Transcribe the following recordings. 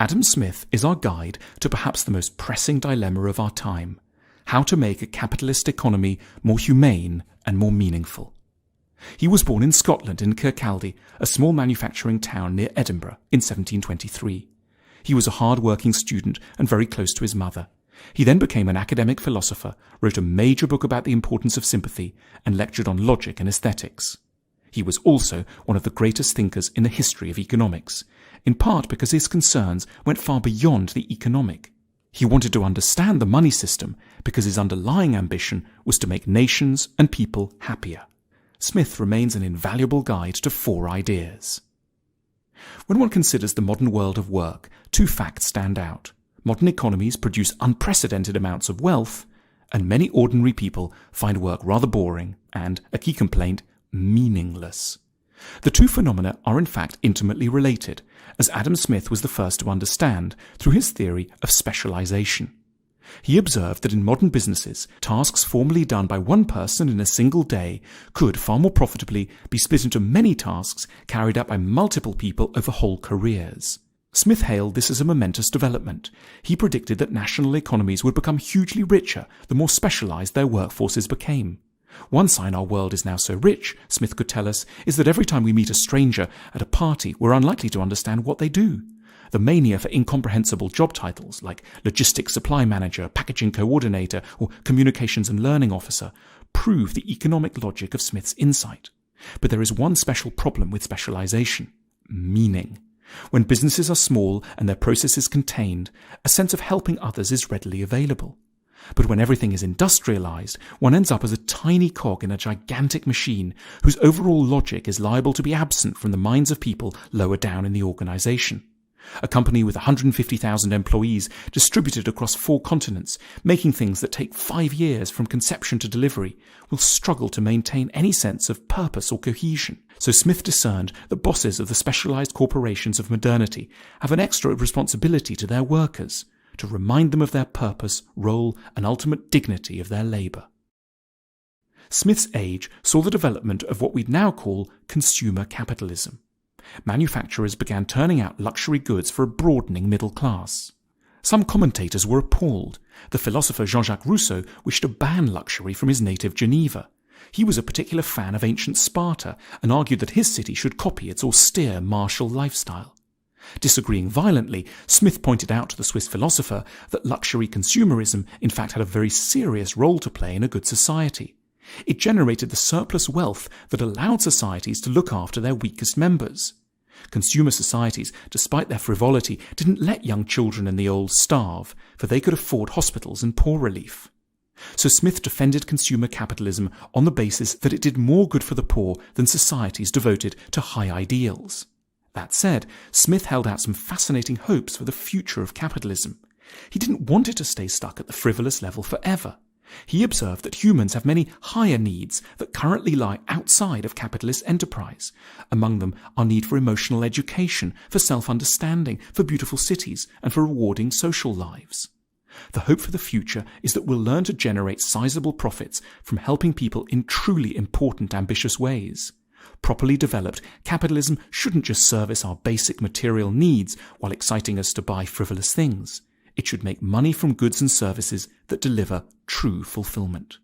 Adam Smith is our guide to perhaps the most pressing dilemma of our time: how to make a capitalist economy more humane and more meaningful. He was born in Scotland in Kirkcaldy, a small manufacturing town near Edinburgh, in 1723. He was a hard-working student and very close to his mother. He then became an academic philosopher, wrote a major book about the importance of sympathy, and lectured on logic and aesthetics. He was also one of the greatest thinkers in the history of economics, in part because his concerns went far beyond the economic. He wanted to understand the money system because his underlying ambition was to make nations and people happier. Smith remains an invaluable guide to 4 ideas. When one considers the modern world of work, 2 facts stand out. Modern economies produce unprecedented amounts of wealth, and many ordinary people find work rather boring and, a key complaint, meaningless. The 2 phenomena are in fact intimately related, as Adam Smith was the first to understand through his theory of specialization. He observed that in modern businesses, tasks formerly done by one person in a single day could far more profitably be split into many tasks carried out by multiple people over whole careers. Smith hailed this as a momentous development. He predicted that national economies would become hugely richer the more specialized their workforces became. One sign our world is now so rich, Smith could tell us, is that every time we meet a stranger at a party, we're unlikely to understand what they do. The mania for incomprehensible job titles like logistics supply manager, packaging coordinator, or communications and learning officer prove the economic logic of Smith's insight. But there is one special problem with specialization: meaning. When businesses are small and their processes contained, a sense of helping others is readily available. But when everything is industrialized, one ends up as a tiny cog in a gigantic machine whose overall logic is liable to be absent from the minds of people lower down in the organization. A company with 150,000 employees distributed across 4 continents, making things that take 5 years from conception to delivery, will struggle to maintain any sense of purpose or cohesion. So Smith discerned that bosses of the specialized corporations of modernity have an extra responsibility to their workers, to remind them of their purpose, role, and ultimate dignity of their labor. Smith's age saw the development of what we'd now call consumer capitalism. Manufacturers began turning out luxury goods for a broadening middle class. Some commentators were appalled. The philosopher Jean-Jacques Rousseau wished to ban luxury from his native Geneva. He was a particular fan of ancient Sparta and argued that his city should copy its austere martial lifestyle. Disagreeing violently, Smith pointed out to the Swiss philosopher that luxury consumerism in fact had a very serious role to play in a good society. It generated the surplus wealth that allowed societies to look after their weakest members. Consumer societies, despite their frivolity, didn't let young children and the old starve, for they could afford hospitals and poor relief. So Smith defended consumer capitalism on the basis that it did more good for the poor than societies devoted to high ideals. That said, Smith held out some fascinating hopes for the future of capitalism. He didn't want it to stay stuck at the frivolous level forever. He observed that humans have many higher needs that currently lie outside of capitalist enterprise. Among them, our need for emotional education, for self-understanding, for beautiful cities, and for rewarding social lives. The hope for the future is that we'll learn to generate sizable profits from helping people in truly important, ambitious ways. Properly developed, capitalism shouldn't just service our basic material needs while exciting us to buy frivolous things. It should make money from goods and services that deliver true fulfillment.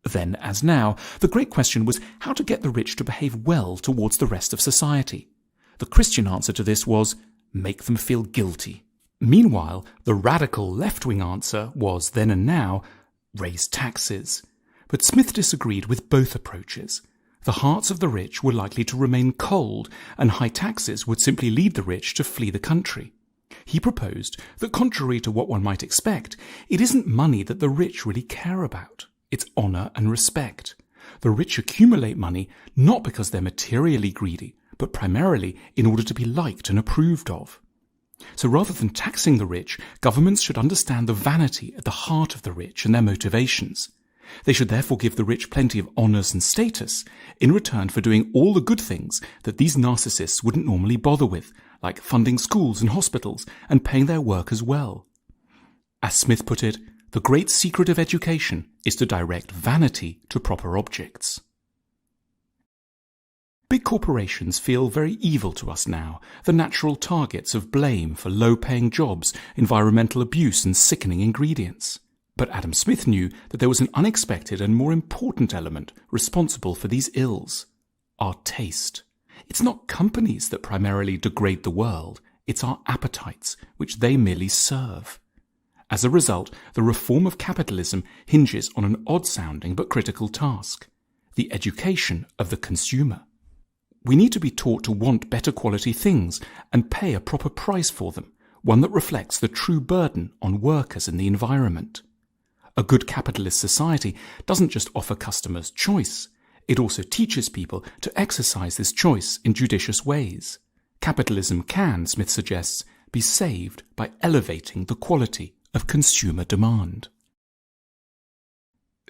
Then, as now, the great question was how to get the rich to behave well towards the rest of society. The Christian answer to this was, make them feel guilty. Meanwhile, the radical left-wing answer was, then and now, raise taxes. But Smith disagreed with both approaches. The hearts of the rich were likely to remain cold, and high taxes would simply lead the rich to flee the country. He proposed that, contrary to what one might expect, it isn't money that the rich really care about. It's honour and respect. The rich accumulate money not because they're materially greedy, but primarily in order to be liked and approved of. So rather than taxing the rich, governments should understand the vanity at the heart of the rich and their motivations. They should therefore give the rich plenty of honours and status in return for doing all the good things that these narcissists wouldn't normally bother with, like funding schools and hospitals and paying their workers well. As Smith put it, the great secret of education is to direct vanity to proper objects. Big corporations feel very evil to us now, the natural targets of blame for low-paying jobs, environmental abuse and sickening ingredients. But Adam Smith knew that there was an unexpected and more important element responsible for these ills: our taste. It's not companies that primarily degrade the world, it's our appetites, which they merely serve. As a result, the reform of capitalism hinges on an odd-sounding but critical task: the education of the consumer. We need to be taught to want better quality things and pay a proper price for them, one that reflects the true burden on workers and the environment. A good capitalist society doesn't just offer customers choice, it also teaches people to exercise this choice in judicious ways. Capitalism can, Smith suggests, be saved by elevating the quality of consumer demand.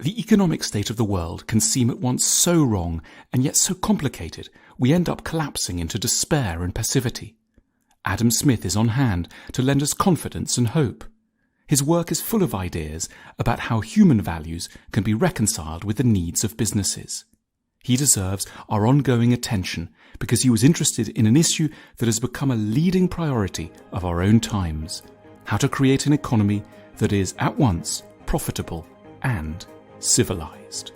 The economic state of the world can seem at once so wrong and yet so complicated we end up collapsing into despair and passivity. Adam Smith is on hand to lend us confidence and hope. His work is full of ideas about how human values can be reconciled with the needs of businesses. He deserves our ongoing attention because he was interested in an issue that has become a leading priority of our own times: how to create an economy that is at once profitable and civilized.